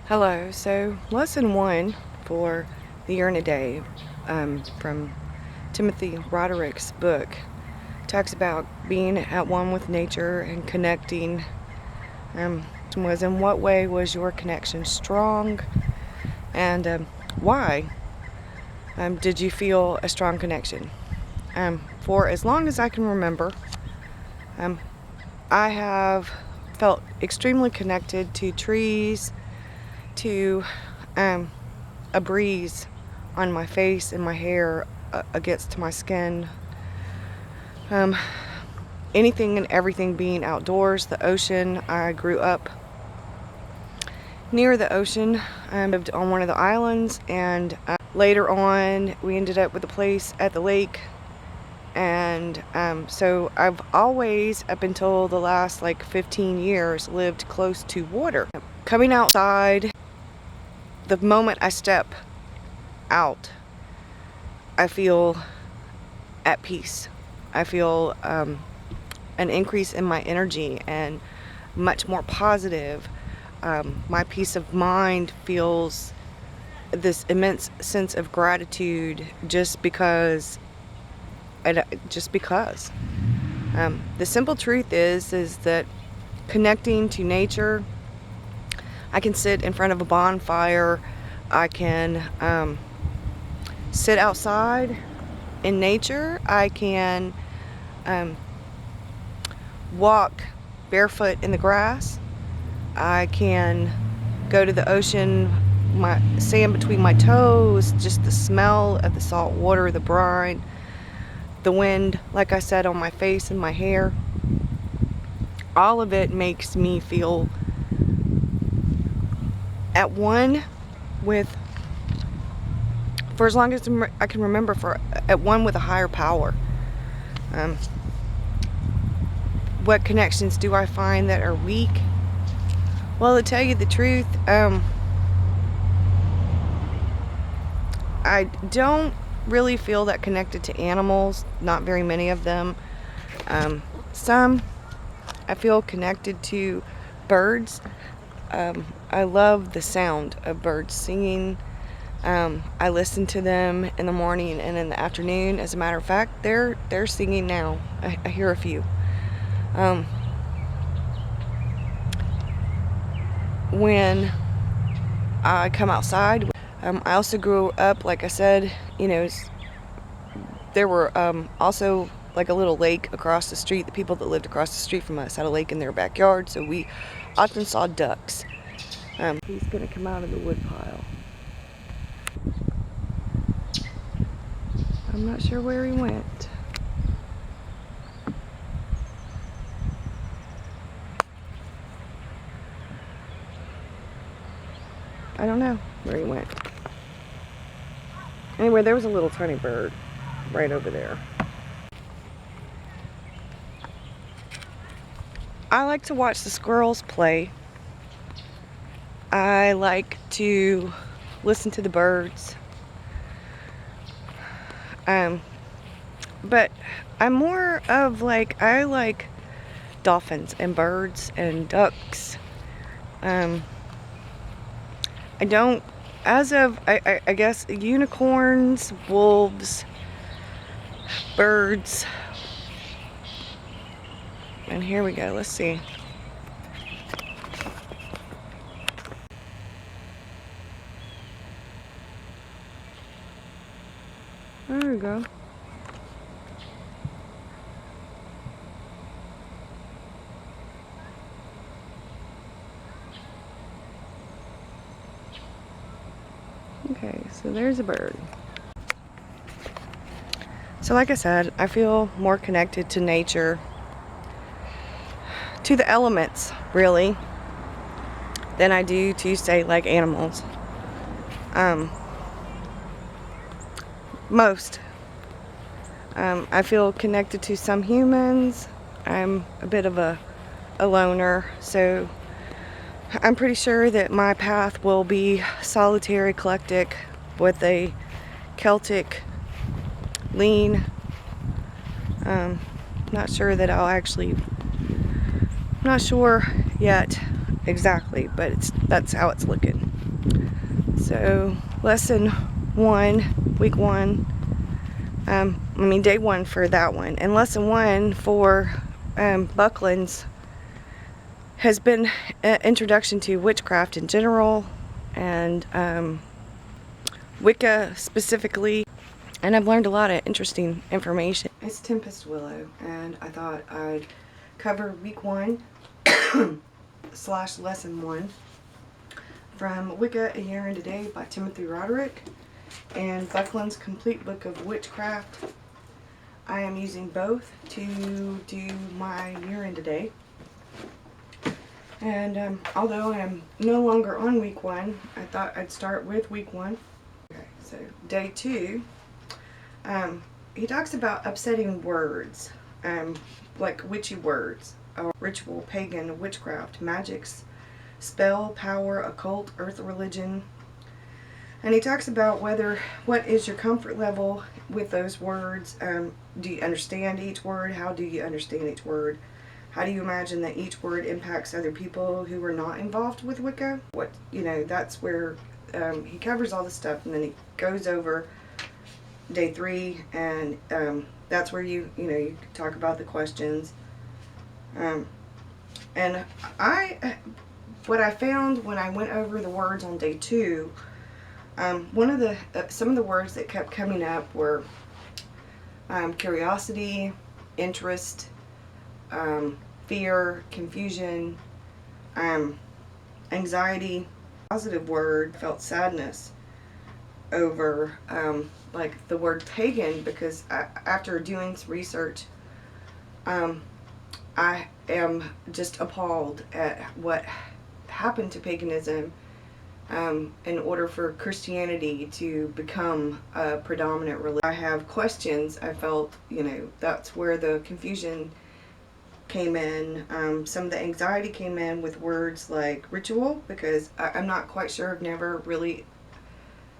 Hello, so lesson 1 for the year and a day from Timothy Roderick's book talks about being at one with nature and connecting. Was in what way was your connection strong, and why did you feel a strong connection? For as long as I can remember, I have felt extremely connected to trees, to a breeze on my face and my hair against my skin, anything and everything being outdoors, the ocean. I grew up near the ocean. I lived on one of the islands, and later on we ended up with a place at the lake, and so I've always, up until the last 15 years, lived close to water. Coming outside, the moment I step out, I feel at peace. I feel an increase in my energy and much more positive. My peace of mind feels this immense sense of gratitude just because. The simple truth is that connecting to nature, I can sit in front of a bonfire. I can sit outside in nature. I can walk barefoot in the grass. I can go to the ocean, my sand between my toes, just the smell of the salt water, the brine, the wind, like I said, on my face and my hair. All of it makes me feel at one with, for as long as I can remember, at one with a higher power. What connections do I find that are weak? Well, to tell you the truth, I don't really feel that connected to animals, not very many of them. Some I feel connected to birds. I love the sound of birds singing. I listen to them in the morning and in the afternoon. As a matter of fact, they're singing now. I hear a few. When I come outside, I also grew up, like I said, there were also a little lake across the street. The people that lived across the street from us had a lake in their backyard, so we often saw ducks. He's gonna come out of the wood pile. I'm not sure where he went. I don't know where he went. Anyway, there was a little tiny bird right over there. I like to watch the squirrels play. I like to listen to the birds. But I'm more of I like dolphins and birds and ducks. I don't, I guess, unicorns, wolves, birds. And here we go, let's see. There we go. Okay, so there's a bird. So like I said, I feel more connected to nature, to the elements, really, than I do to, say, animals. Most. I feel connected to some humans. I'm a bit of a loner, so I'm pretty sure that my path will be solitary, eclectic, with a Celtic lean. Not sure that I'll actually, not sure yet exactly, but that's how it's looking. So lesson 1, week 1, day 1 for that one. And lesson 1 for Buckland's has been an introduction to witchcraft in general, and Wicca specifically. And I've learned a lot of interesting information. It's Tempest Willow, and I thought I'd cover week 1 / lesson 1 from Wicca, A Year and a Day by Timothy Roderick, and Buckland's Complete Book of Witchcraft. I am using both to do my year and a day. And although I am no longer on week 1, I thought I'd start with week 1. Okay, so day 2, he talks about upsetting words, like witchy words, or ritual, pagan, witchcraft, magics, spell, power, occult, earth religion. And he talks about what is your comfort level with those words. Do you understand each word? How do you understand each word? How do you imagine that each word impacts other people who are not involved with Wicca? That's where he covers all this stuff, and then he goes over day 3, and that's where you talk about the questions. And what I found when I went over the words on day 2, some of the words that kept coming up were curiosity, interest, fear, confusion, anxiety. Positive word felt sadness over like the word pagan, because after doing some research, I am just appalled at what happened to paganism in order for Christianity to become a predominant religion. I have questions. I felt, that's where the confusion came in. Some of the anxiety came in with words like ritual, because I'm not quite sure.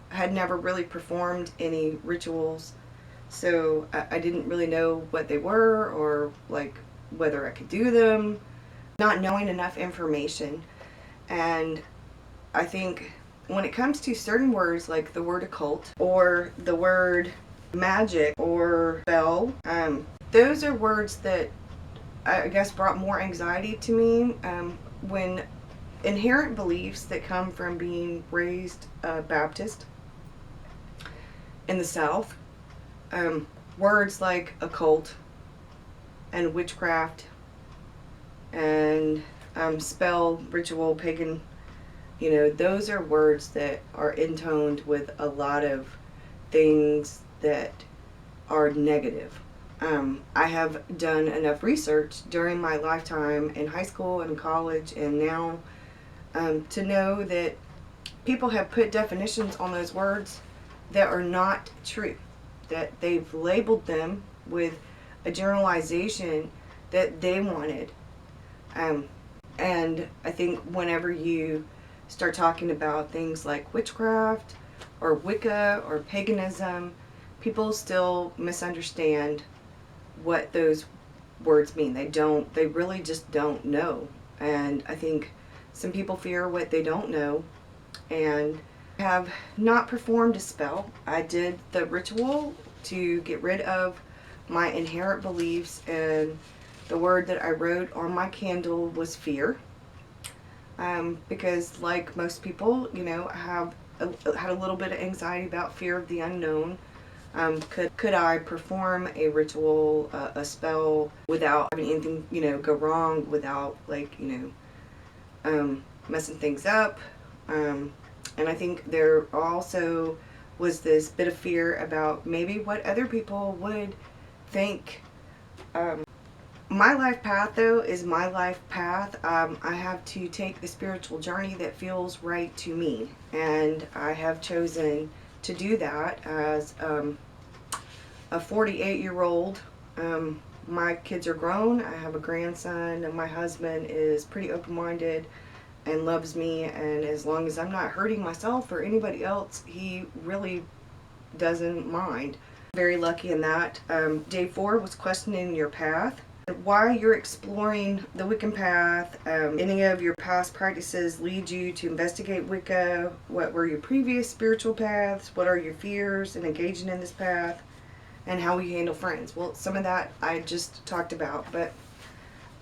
Had never really performed any rituals, so I didn't really know what they were, or like whether I could do them. Not knowing enough information. And I think when it comes to certain words like the word occult or the word magic or spell, those are words that I guess brought more anxiety to me, when inherent beliefs that come from being raised Baptist in the South, words like occult and witchcraft and spell, ritual, pagan, those are words that are intoned with a lot of things that are negative. I have done enough research during my lifetime in high school and college and now to know that people have put definitions on those words that are not true, that they've labeled them with a generalization that they wanted. And I think whenever you start talking about things like witchcraft or Wicca or paganism, people still misunderstand what those words mean. They really just don't know. And I think some people fear what they don't know, and have not performed a spell. I did the ritual to get rid of my inherent beliefs, and the word that I wrote on my candle was fear. Because like most people, have had a little bit of anxiety about fear of the unknown. Could I perform a ritual, a spell, without having anything, go wrong, without messing things up? And I think there also was this bit of fear about maybe what other people would think. My life path, though, is my life path. I have to take the spiritual journey that feels right to me, and I have chosen to do that as a 48-year-old. My kids are grown. I have a grandson, and my husband is pretty open-minded and loves me, and as long as I'm not hurting myself or anybody else, he really doesn't mind. Very lucky in that. Day 4 was questioning your path. While you're exploring the Wiccan path, any of your past practices lead you to investigate Wicca? What were your previous spiritual paths? What are your fears in engaging in this path? And how we handle friends. Well, some of that I just talked about, but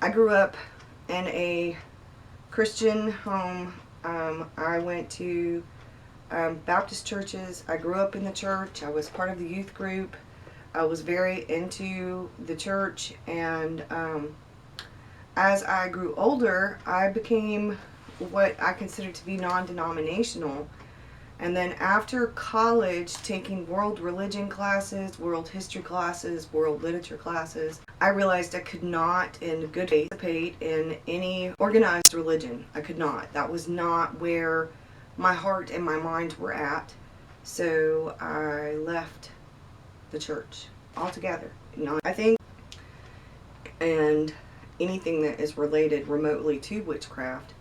I grew up in a Christian home. I went to Baptist churches. I grew up in the church. I was part of the youth group. I was very into the church, and as I grew older, I became what I consider to be non-denominational. And then after college, taking world religion classes, world history classes, world literature classes, I realized I could not, in good faith, participate in any organized religion. I could not. That was not where my heart and my mind were at. So I left the church altogether. I think, and anything that is related remotely to witchcraft,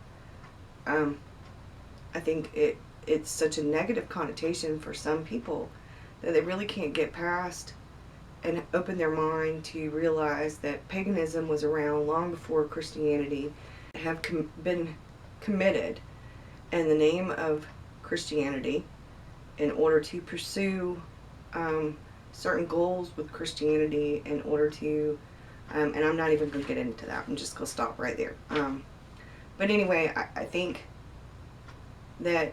I think it's such a negative connotation for some people that they really can't get past and open their mind to realize that paganism was around long before Christianity, have been committed in the name of Christianity in order to pursue certain goals with Christianity, in order to, and I'm not even going to get into that. I'm just going to stop right there. But anyway, I think that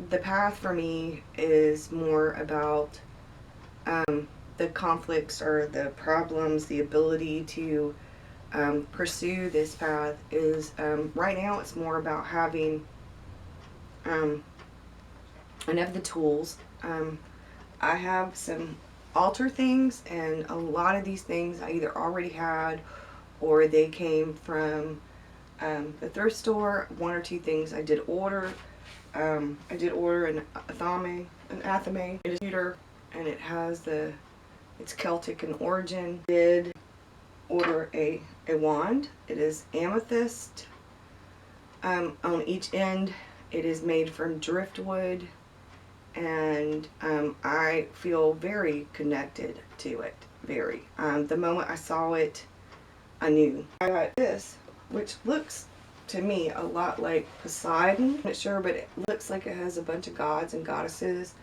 the path for me is more about the conflicts or the problems, the ability to pursue this path is, right now it's more about having enough of the tools. I have some altar things, and a lot of these things I either already had or they came from the thrift store. One or two things I did order. I did order an athame. It is pewter, and it has it's Celtic in origin. Did order a wand. It is amethyst. On each end, it is made from driftwood, and I feel very connected to it. Very. The moment I saw it, I knew. I got this, which looks to me a lot like Poseidon. I'm not sure, but it looks like it has a bunch of gods and goddesses,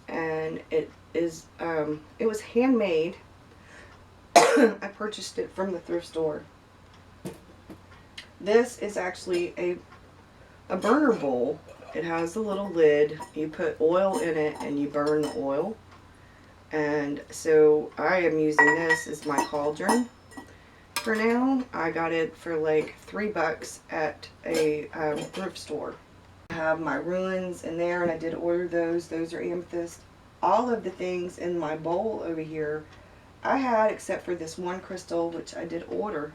and it was handmade. I purchased it from the thrift store. This is actually a burner bowl. It has a little lid. You put oil in it and you burn the oil. And so I am using this as my cauldron for now. I got it for like $3 at a thrift store. I have my ruins in there, and I did order those. Those are amethyst. All of the things in my bowl over here I had, except for this one crystal, which I did order.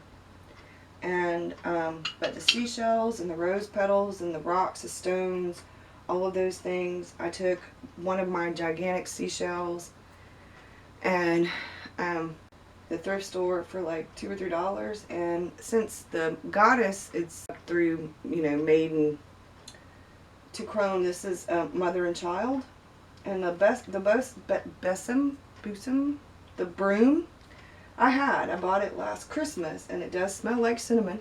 And but the seashells and the rose petals and the rocks, the stones, all of those things, I took one of my gigantic seashells and the thrift store for like $2 or $3. And since the goddess, it's through, maiden to crone, this is mother and child. And the broom I bought it last Christmas, and it does smell like cinnamon.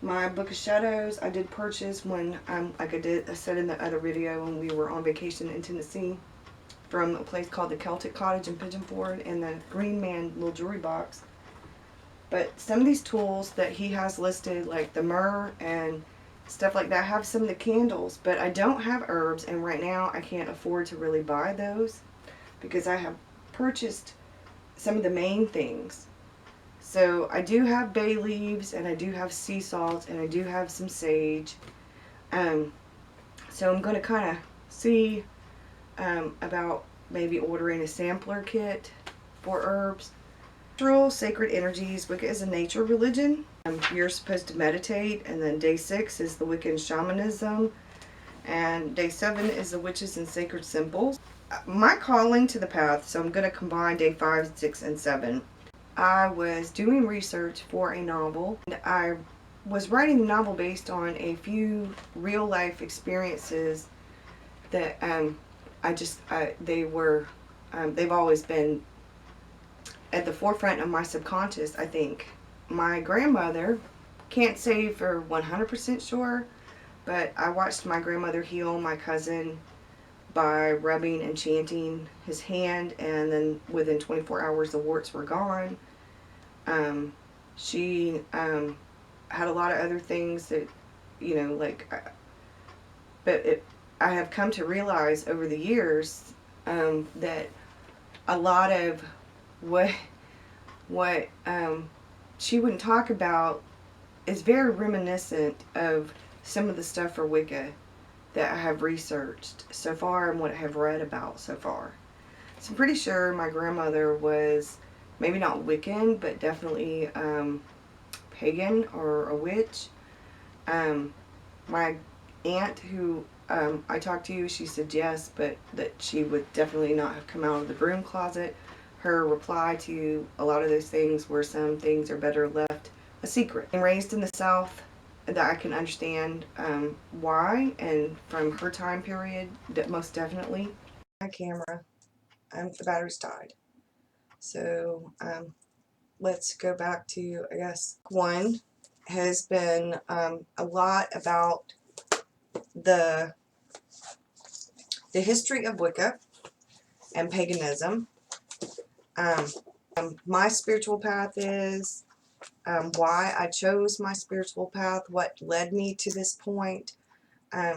My Book of Shadows I did purchase when, like I said in the other video, when we were on vacation in Tennessee, from a place called the Celtic Cottage in Pigeon Forge, and the Green Man little jewelry box. But some of these tools that he has listed, like the myrrh and stuff like that, have some of the candles, but I don't have herbs, and right now I can't afford to really buy those because I have purchased some of the main things. So I do have bay leaves, and I do have sea salt, and I do have some sage. So I'm going to kind of see about maybe ordering a sampler kit for herbs. Natural sacred energies. Wicca is a nature religion. You're supposed to meditate, and then day 6 is the Wiccan shamanism, and day 7 is the witches and sacred symbols. My calling to the path, so I'm going to combine day 5, 6, and 7. I was doing research for a novel, and I was writing the novel based on a few real life experiences that they've always been at the forefront of my subconscious, I think, my grandmother, can't say for 100% sure, but I watched my grandmother heal my cousin by rubbing and chanting his hand, and then within 24 hours the warts were gone. She had a lot of other things that, like, I have come to realize over the years that a lot of what she wouldn't talk about is very reminiscent of some of the stuff for Wicca that I have researched so far and what I have read about so far. So I'm pretty sure my grandmother was maybe not Wiccan, but definitely pagan or a witch. My aunt who I talked to, she said yes, but that she would definitely not have come out of the broom closet. Her reply to a lot of those things were some things are better left a secret. I'm raised in the South, that I can understand why, and from her time period, that most definitely. My camera, the battery's died. So let's go back to, I guess, one has been a lot about the history of Wicca and paganism. My spiritual path is, why I chose my spiritual path, what led me to this point. I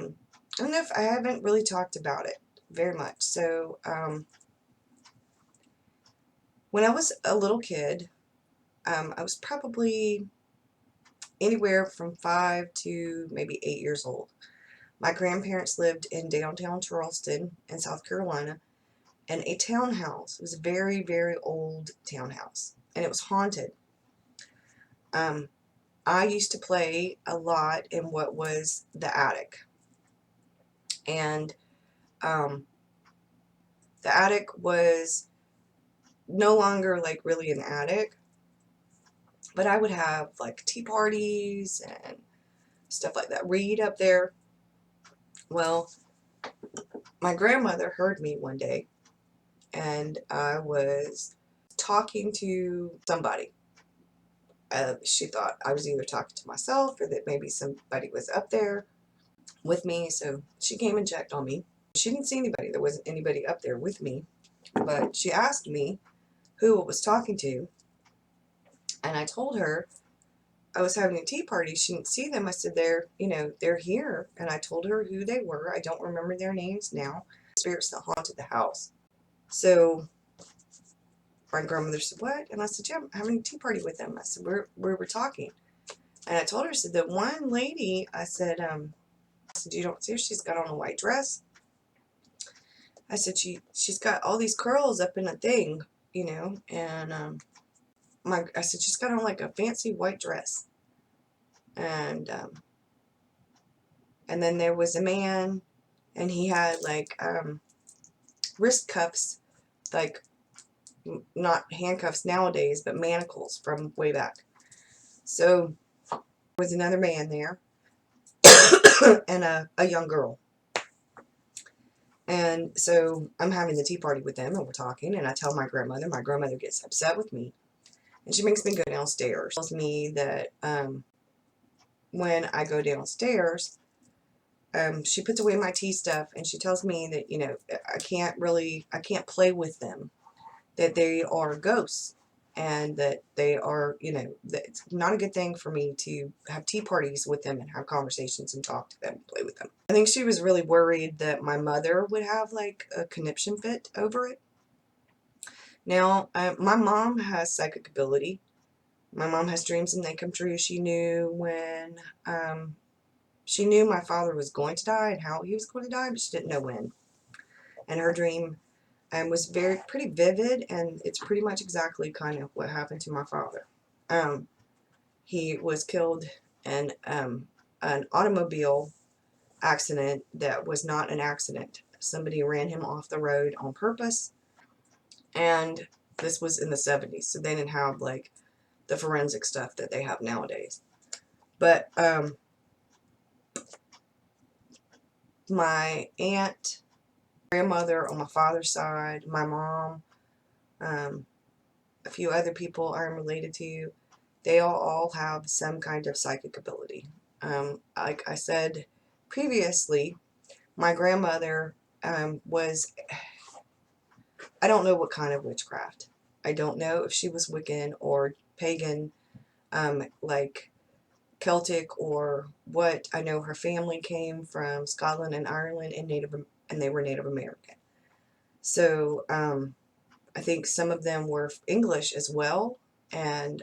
don't know if I haven't really talked about it very much. So when I was a little kid, I was probably anywhere from 5 to maybe 8 years old. My grandparents lived in downtown Charleston in South Carolina in a townhouse. It was a very, very old townhouse, and it was haunted. I used to play a lot in what was the attic, and the attic was no longer like really an attic, but I would have like tea parties and stuff like that, read up there. Well, my grandmother heard me one day, and I was talking to somebody. She thought I was either talking to myself or that maybe somebody was up there with me, so she came and checked on me. She didn't see anybody. There wasn't anybody up there with me, but she asked me who I was talking to, and I told her I was having a tea party. She didn't see them. I said, they're here, and I told her who they were. I don't remember their names now. Spirits that haunted the house. So my grandmother said, what? And I said, yeah, I'm having a tea party with them. I said, we were talking. And I told her, I said, that one lady, I said, you don't see her? She's got on a white dress. I said, she's got all these curls up in a thing, and I said, she's got on like a fancy white dress. And then there was a man, and he had like wrist cuffs, like not handcuffs nowadays, but manacles from way back. So there was another man there and a young girl. And so I'm having the tea party with them, and we're talking, and I tell my grandmother. My grandmother gets upset with me, and she makes me go downstairs. She tells me that when I go downstairs, she puts away my tea stuff, and she tells me that, I can't play with them, that they are ghosts, and that they are, that it's not a good thing for me to have tea parties with them and have conversations and talk to them, play with them. I think she was really worried that my mother would have like a conniption fit over it. Now, my mom has psychic ability. My mom has dreams and they come true. She knew when, she knew my father was going to die and how he was going to die, but she didn't know when. And her dream was pretty vivid, and it's pretty much exactly kind of what happened to my father. He was killed in an automobile accident that was not an accident. Somebody ran him off the road on purpose, and this was in the 70s, so they didn't have like the forensic stuff that they have nowadays. But my aunt, grandmother on my father's side, my mom, a few other people I'm related to, they all have some kind of psychic ability. Like I said previously, my grandmother was, I don't know what kind of witchcraft. I don't know if she was Wiccan or pagan, like Celtic or what. I know her family came from Scotland and Ireland and they were Native American. So I think some of them were English as well, and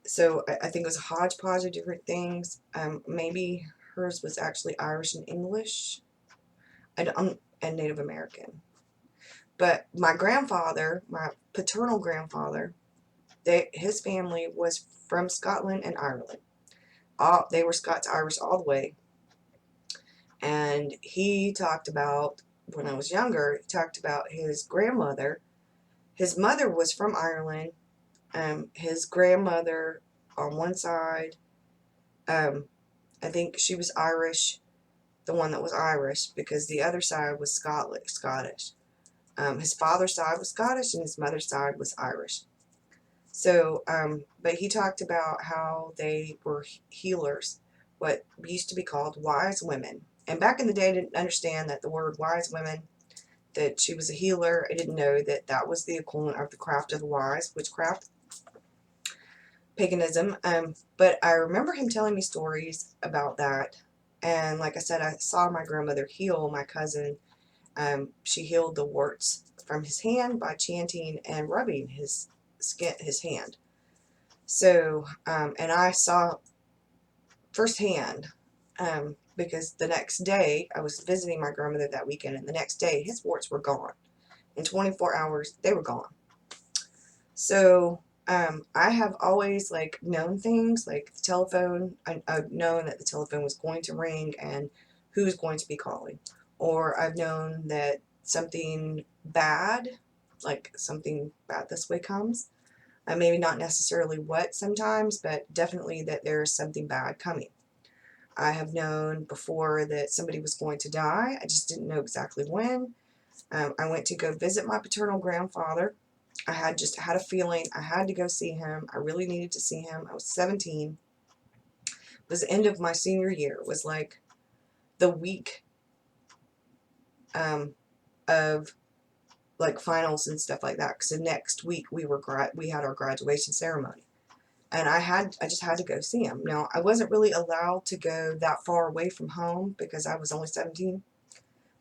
so I think it was a hodgepodge of different things. Maybe hers was actually Irish and English and Native American. But my grandfather, my paternal grandfather, his family was from Scotland and Ireland. They were Scots-Irish all the way. And he talked about, when I was younger, he talked about his grandmother. His mother was from Ireland. His grandmother on one side, I think she was Irish, the one that was Irish, because the other side was Scottish. His father's side was Scottish and his mother's side was Irish. So, but he talked about how they were healers, what used to be called wise women. And back in the day, I didn't understand that the word wise women, that she was a healer. I didn't know that that was the equivalent of the craft of the wise, witchcraft, paganism. But I remember him telling me stories about that. And like I said, I saw my grandmother heal my cousin. She healed the warts from his hand by chanting and rubbing his hand. So, and I saw firsthand, because the next day, I was visiting my grandmother that weekend, and the next day, his warts were gone. In 24 hours, they were gone. So, I have always, like, known things, like the telephone. I've known that the telephone was going to ring and who's going to be calling. Or I've known that something bad, like something bad this way comes. Maybe not necessarily what sometimes, but definitely that there is something bad coming. I have known before that somebody was going to die. I just didn't know exactly when. I went to go visit my paternal grandfather. I had a feeling I had to go see him. I really needed to see him. I was 17. It was the end of my senior year. It was like the week of like finals and stuff like that. Because the next week we had our graduation ceremony. And I just had to go see him. Now, I wasn't really allowed to go that far away from home because I was only 17.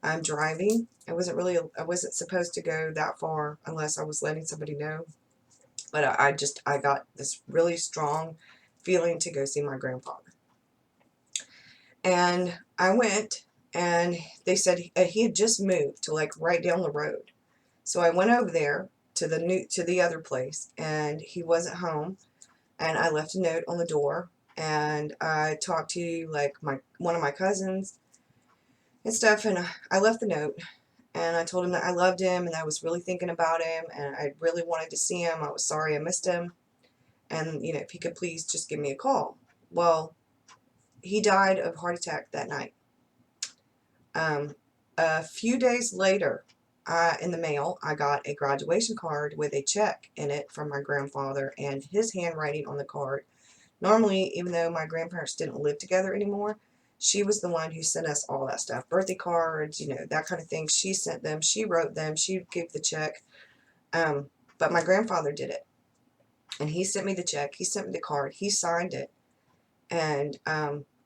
I'm driving. I wasn't supposed to go that far unless I was letting somebody know. But I got this really strong feeling to go see my grandfather. And I went, and they said he had just moved to like right down the road. So I went over there to the other place, and he wasn't home. And I left a note on the door, and I talked to like one of my cousins and stuff, and I left the note, and I told him that I loved him and I was really thinking about him and I really wanted to see him. I was sorry I missed him, and if he could please just give me a call. Well, he died of heart attack that night. A few days later, in the mail, I got a graduation card with a check in it from my grandfather and his handwriting on the card. Normally, even though my grandparents didn't live together anymore, she was the one who sent us all that stuff. Birthday cards, that kind of thing. She sent them. She wrote them. She gave the check. But my grandfather did it. And he sent me the check. He sent me the card. He signed it. And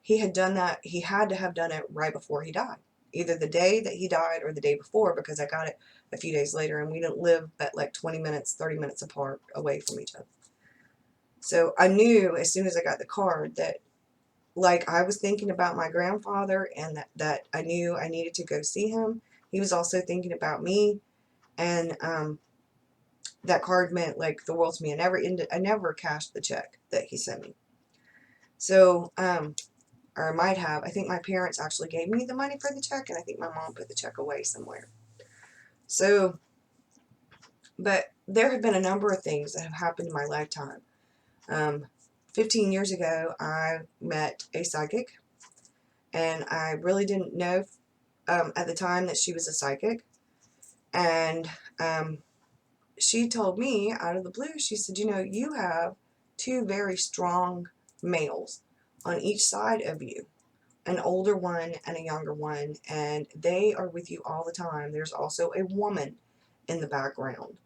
he had done that. He had to have done it right before he died. Either the day that he died or the day before, because I got it a few days later. And we didn't live but like 20 minutes, 30 minutes apart away from each other. So I knew as soon as I got the card that, like, I was thinking about my grandfather, and that I knew I needed to go see him. He was also thinking about me, and that card meant like the world to me. I never cashed the check that he sent me. So, or I might have. I think my parents actually gave me the money for the check, and I think my mom put the check away somewhere. So, but there have been a number of things that have happened in my lifetime. 15 years ago, I met a psychic, and I really didn't know at the time that she was a psychic. And she told me out of the blue, she said, you know, you have two very strong males on each side of you, an older one and a younger one, and they are with you all the time. There's also a woman in the background.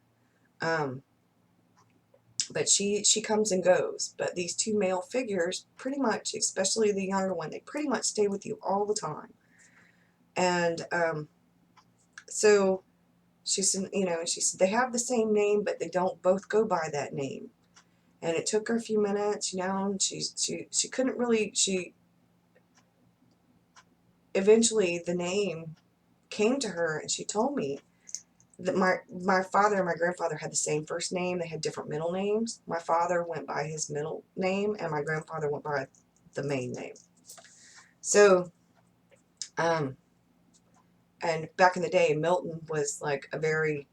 But she comes and goes. But these two male figures, pretty much, especially the younger one, they pretty much stay with you all the time. And so she said, you know, she said they have the same name, but they don't both go by that name. And it took her a few minutes, you know, and she couldn't really, she eventually the name came to her, and she told me that my father and my grandfather had the same first name. They had different middle names. My father went by his middle name, and my grandfather went by the main name. So, and back in the day, Milton was like a very,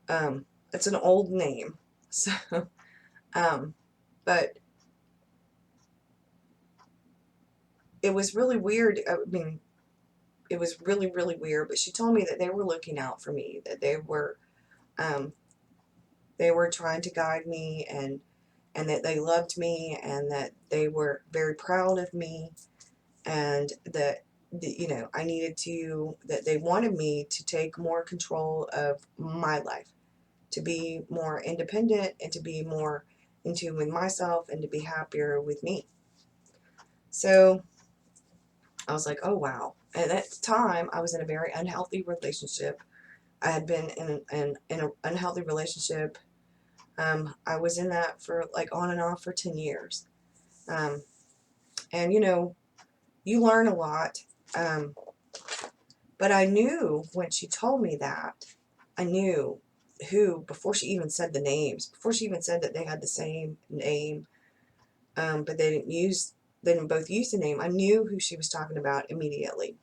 it's an old name. So, but it was really weird. I mean, it was really, really weird. But she told me that they were looking out for me, that um, they were trying to guide me, and that they loved me, and that they were very proud of me, and that, you know, I needed to, that they wanted me to take more control of my life, to be more independent, and to be more in tune with myself, and to be happier with me. So I was like, oh wow. And at the time, I was in a very unhealthy relationship. I had been in an unhealthy relationship. I was in that for like on and off for 10 years. And you know, you learn a lot. Um, but I knew when she told me that, I knew who, before she even said the names, before she even said that they had the same name, but they didn't both use the name, I knew who she was talking about immediately.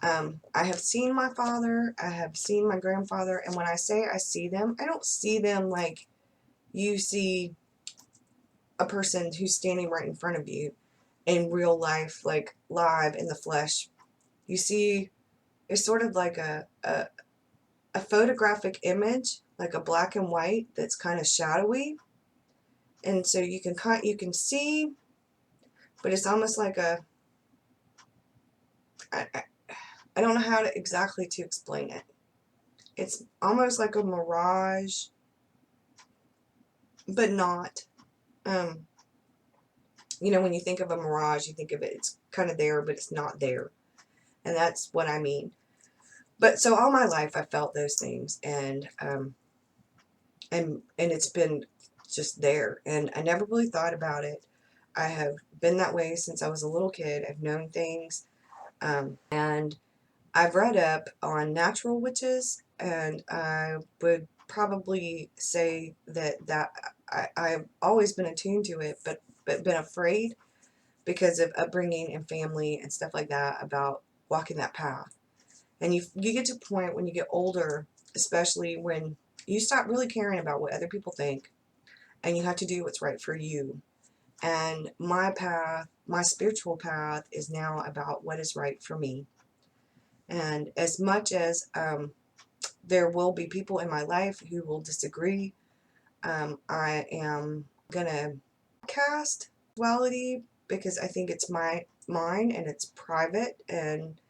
I have seen my father, I have seen my grandfather, and when I say I see them, I don't see them like you see a person who's standing right in front of you in real life, like live in the flesh. You see, it's sort of like a photographic image, like a black and white that's kind of shadowy, and so you can see, but it's almost like I don't know how to exactly to explain it. It's almost like a mirage, but not. Um, you know, when you think of a mirage, you think of it, it's kind of there, but it's not there, and that's what I mean. But so all my life, I felt those things, and it's been just there, and I never really thought about it. I have been that way since I was a little kid. I've known things, and I've read up on natural witches, and I would probably say that I've always been attuned to it, but been afraid because of upbringing and family and stuff like that about walking that path. And you get to a point when you get older, especially when you stop really caring about what other people think, and you have to do what's right for you. And my path, my spiritual path, is now about what is right for me. And as much as there will be people in my life who will disagree, I am gonna cast duality because I think it's mine and it's private, and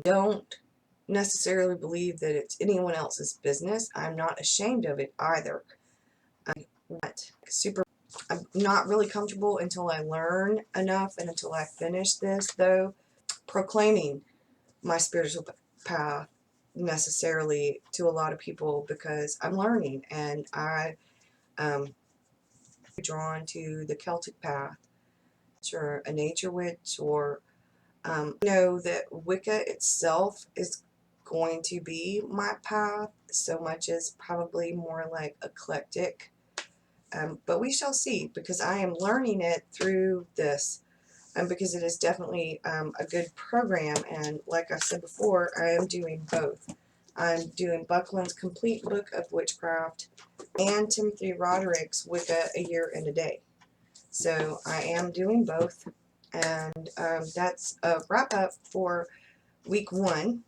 don't necessarily believe that it's anyone else's business. I'm not ashamed of it either. I'm not really comfortable until I learn enough, and until I finish this, though, proclaiming my spiritual path necessarily to a lot of people, because I'm learning, and I drawn to the Celtic path, or a nature witch, or know that Wicca itself is going to be my path, so much as probably more like eclectic. But we shall see, because I am learning it through this, because it is definitely a good program. And like I said before, I am doing both. I'm doing Buckland's Complete Book of Witchcraft and Timothy Roderick's Wicca, A Year and a Day. So I am doing both, and that's a wrap up for week 1.